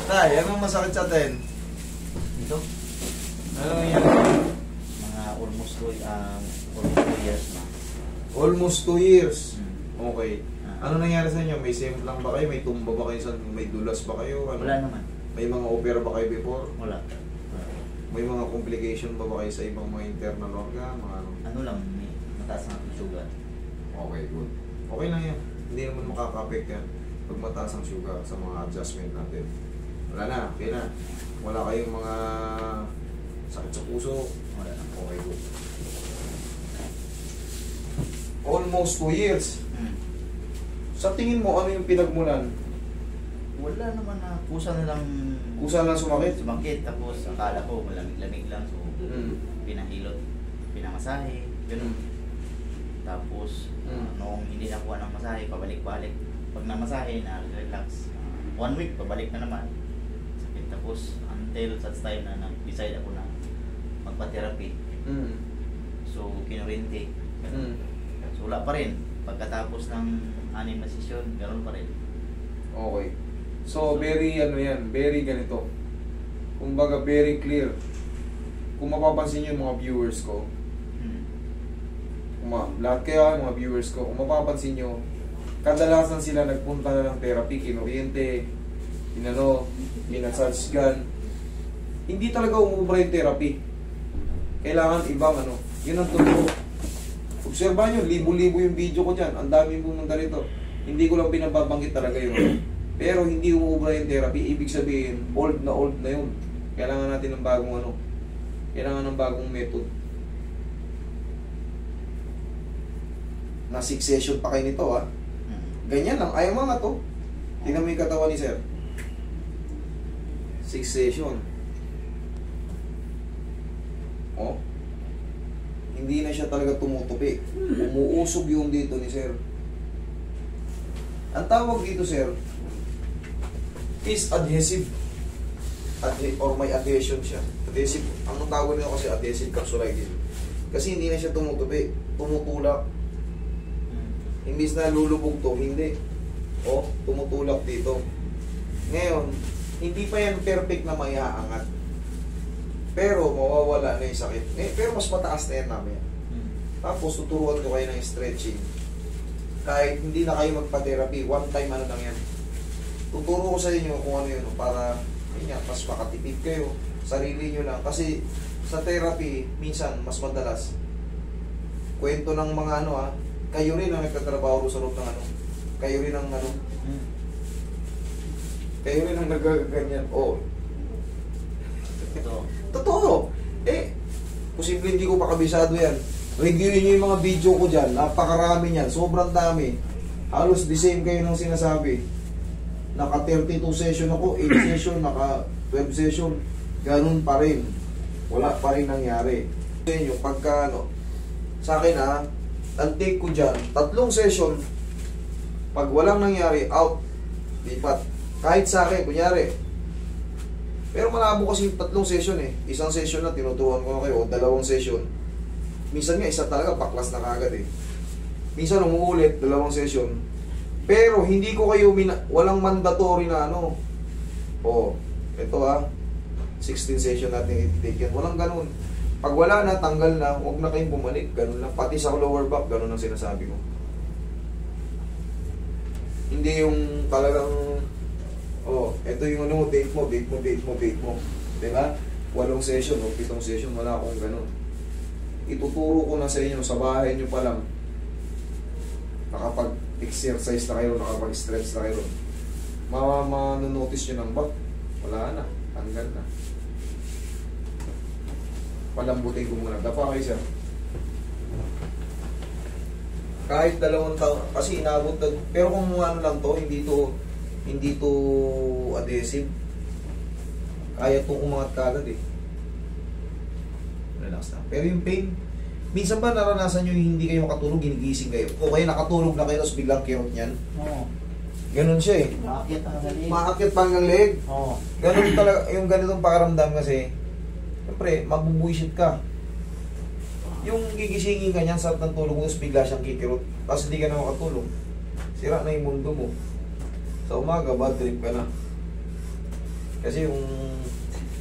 Tay, anong masakit sa atin? Ito? Ano yan? Mga almost 2 years na. Almost 2 years. Okay. Ah. Ano nangyari sa inyo? May same lang ba kayo? May tumba ba kayo? May dulas ba kayo? Ano? Wala naman. May mga opera ba kayo before? Wala. May mga complication ba kayo sa ibang mga internal organ? Mga ano? Ano lang, may mataas na ating sugar. Okay, good. Okay lang yan. Hindi naman makaka-affect yan pag mataas ang sugar sa mga adjustment natin. Wala na, okay na. Wala kayong mga sakit sa puso. Wala na. Okay, good. Almost 2 years. Sa tingin mo, ano yung pinagmulan? Wala naman na kusa na lang Kusa lang sumakit? sumangkit. Tapos akala ko malamig-lamig lang. So pinahilot, pinamasahe. Ganun. Tapos noong hindi nakuha ng masahe, pabalik-balik. Pag namasahe, na-relax. 1 week, pabalik na naman. Sakit. Tapos until such time na nag-decide ako na magpa-therapy. So kinurinti. So wala pa rin. Pagkatapos ng 6 na sesyon, ganoon pa rin. Okay. So, very ano yan, very ganito. Kumbaga, very clear. Kung mapapansin nyo yung mga viewers ko, lahat kayo mga viewers ko, kung mapapansin nyo, kadalasan sila nagpunta na ng therapy, kinuryente, pinasage gun. Hindi talaga umubra yung therapy. Kailangan ibang ano, yun ang totoo. Obserbahan nyo, libo-libo yung video ko dyan. Ang daming pumunta rito. Hindi ko lang pinababanggit talaga yun. Pero hindi umuubra yung therapy. Ibig sabihin, old na yun. Kailangan natin ng bagong ano. Kailangan ng bagong method. Na 6 session pa kayo nito ha. Ganyan lang. Ayaw mga to. Tingnan mo yung katawan ni sir. 6 session. Oh. Hindi na siya talaga tumutupi. Umuusog yung dito ni sir. Ang tawag dito sir is adhesive. Or may adhesion siya. Adhesive. Ang tawag nito kasi adhesive capsulitis. Kasi hindi na siya tumutupi. Tumutulak. Imbis na lulubog to, hindi. O, tumutulak dito. Ngayon, hindi pa yan perfect na maiaangat. Pero mawawala na yung sakit. Pero mas mataas na yan namin. Tapos tuturuan ko kayo ng stretching. Kahit hindi na kayo magpa-therapy, one time ano lang yan. Tuturo ko sa inyo kung ano yun, para mas makatipid kayo. Sarili nyo lang. Kasi sa therapy, minsan, mas madalas, kwento ng mga ano kayo rin ang nagtatrabaho sa loob ng ano. Kayo rin ang ano. Kayo rin ang nagaganyan. Oh. Ito. Totoo. Posible hindi ko pa kabisado yan. Reviewin nyo yung mga video ko dyan. Napakarami yan. Sobrang dami. Halos the same kayo ng sinasabi. Naka 32 session ako, 8 session, naka 12 session. Ganun pa rin. Wala pa rin nangyari. Yung pagka ano, sa akin ang take ko dyan, 3 session. Pag walang nangyari, out. Lipat. Kahit sa akin, kunyari. Pero malabo kasi 3 session Isang session na tinuturuan ko na kayo, o 2 session. Minsan nga, isa talaga, baklas na kagad Minsan umuulit, 2 session. Pero hindi ko kayo, walang mandatory na ano. Ito 16 session natin i-take yan. Walang ganun. Pag wala na, tanggal na, huwag na kayong bumalik. Ganun lang. Pati sa lower back, ganun ang sinasabi ko. Hindi yung talagang, ito yung ano, date mo. Diba? 8 session o 7 session, wala akong ganun. Ituturo ko na sa inyo, sa bahay nyo pa lang. Nakapag-exercise na kayo, nakapag-stretch na kayo. Manonotice nyo ng back. Wala na, tanggal na. Palambutin ko muna. Dapa kayo sir. Kahit 2 taon, kasi inabot na, pero kung ano lang to, hindi to adhesive. Kaya itong umangat kagad Relax na. Pero yung pain, minsan ba naranasan nyo yung hindi kayo makatulog, ginigising kayo? O kaya nakatulog na kayo, tapos biglang kirot niyan? Oo. Ganun siya Maakyat ang galing. Maakyat pa hanggang leeg. Oo. Ganun talaga, yung ganitong pakaramdam kasi, siyempre, mabubuisit ka. Yung gigisingin ka niyan, sarap ng tulog mo, tapos bigla siyang kikirot. Tapos hindi ka na makatulog. Sira na yung mundo mo. Sa umaga, bad trip ka na. Kasi yung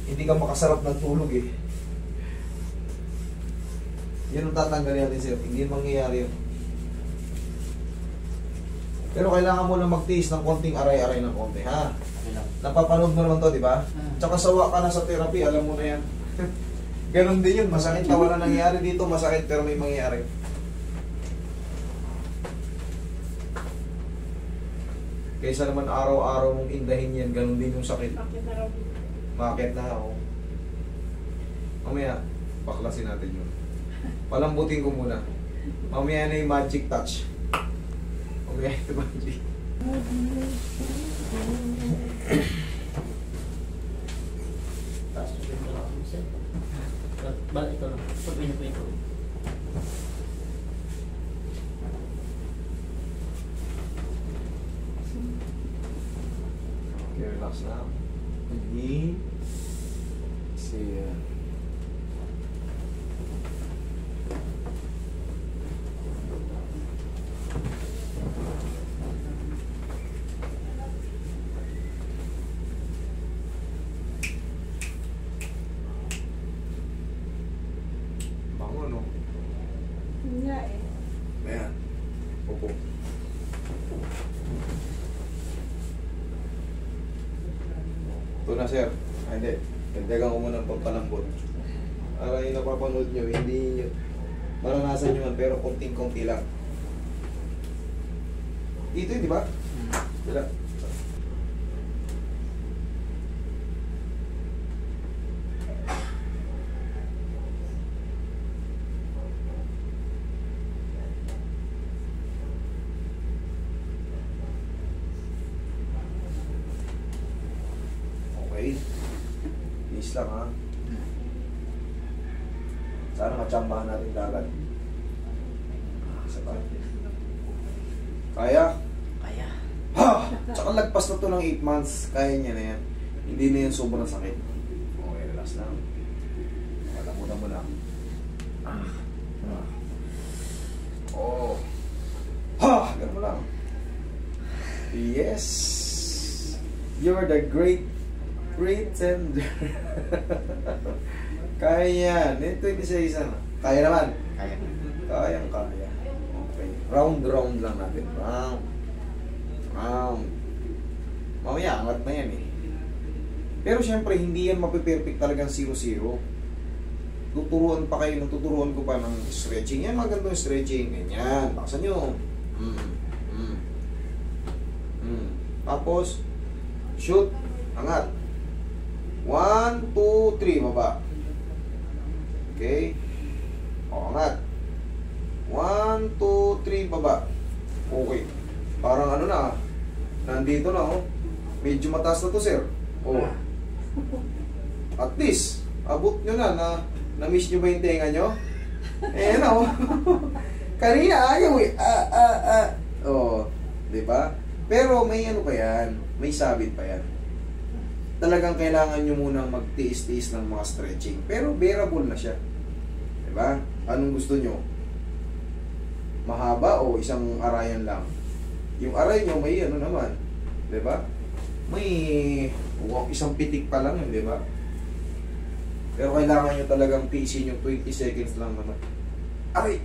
hindi ka makasarap ng tulog eh. Yun ang tatanggalin natin sir. Hindi mangyayari yun. Pero kailangan mo lang magtiis ng konting aray-aray ng konti, ha? Okay lang. Napapanood mo naman to, di ba? Tsaka sawa ka na sa therapy, alam mo na yan. Ganon din yun, masakit na wala nangyayari dito, masakit pero may mangyayari. Kaysa naman araw-araw mong indahin yan, ganon din yung sakit. Makakit na ako. Mamaya, baklasin natin yun. Palambutin ko muna. Mamaya na yung magic touch. Mamaya yung magic. Taas ko yung dalawa ko sir. Balik ito lang. Pagpinyo po ito. Okay, relax na. Hindi. See ya. Bango, no? Nga eh. Ayan. Opo. Ito na, sir. Ah, hindi. Dagdagan ko muna ng pampalambot. Para yung napapanood nyo, hindi nyo maranasan nyo man, pero konting-konti lang. Dito yun, di ba? Dila. Okay. Please lang, ha? Sana matsambahan natin kagad. Isa pa. Kaya? Kaya. Ha! Tsaka lagpas na to ng 8 months. Kaya niya na yan. Hindi na yan sobrang sakit. Okay, relax lang. Patakutan mo lang. Oh. Ha! Ganun mo lang. Yes! You're the great pretender. Kaya yan. Ito yung isa-isa na. Kaya naman. Kaya. Kayang-kaya. Okay. Round lang natin. Round. Mamaya, angat na yan eh. Pero syempre, hindi yan mapiperfect talagang 0-0. Tuturuan pa kayo, tuturuan ko pa ng stretching. Yan, magandang stretching. Ganyan. Bakasan nyo. Tapos, shoot. Angat. 1, 2, 3. Baba. Okay. O, angat. 1, 2, 3. Baba. Okay. Parang ano na, nandito na, oh. Medyo mataas na to, sir. Oh. At least, abot nyo na-miss nyo ba yung tenga nyo? Eh, ano? Kanina, ayaw eh. Oh, di ba? Pero may ano pa yan, may sabit pa yan. Talagang kailangan nyo munang magtiis-tiis ng mga stretching. Pero bearable na siya. Di ba? Anong gusto nyo? Mahaba o isang arayan lang? Yung aray nyo may ano naman. Di ba? May isang pitik pa lang yun, di ba? Pero kailangan nyo talagang tiisin yung 20 seconds lang naman. Aray!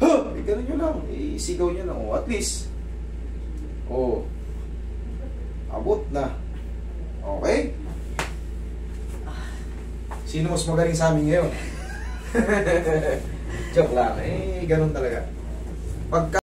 Ha! Ganun nyo lang. Isigaw nyo lang. At least, abot na. Okay? Sino mas magaling sa amin ngayon? Joke lang. Ganun talaga. Pagka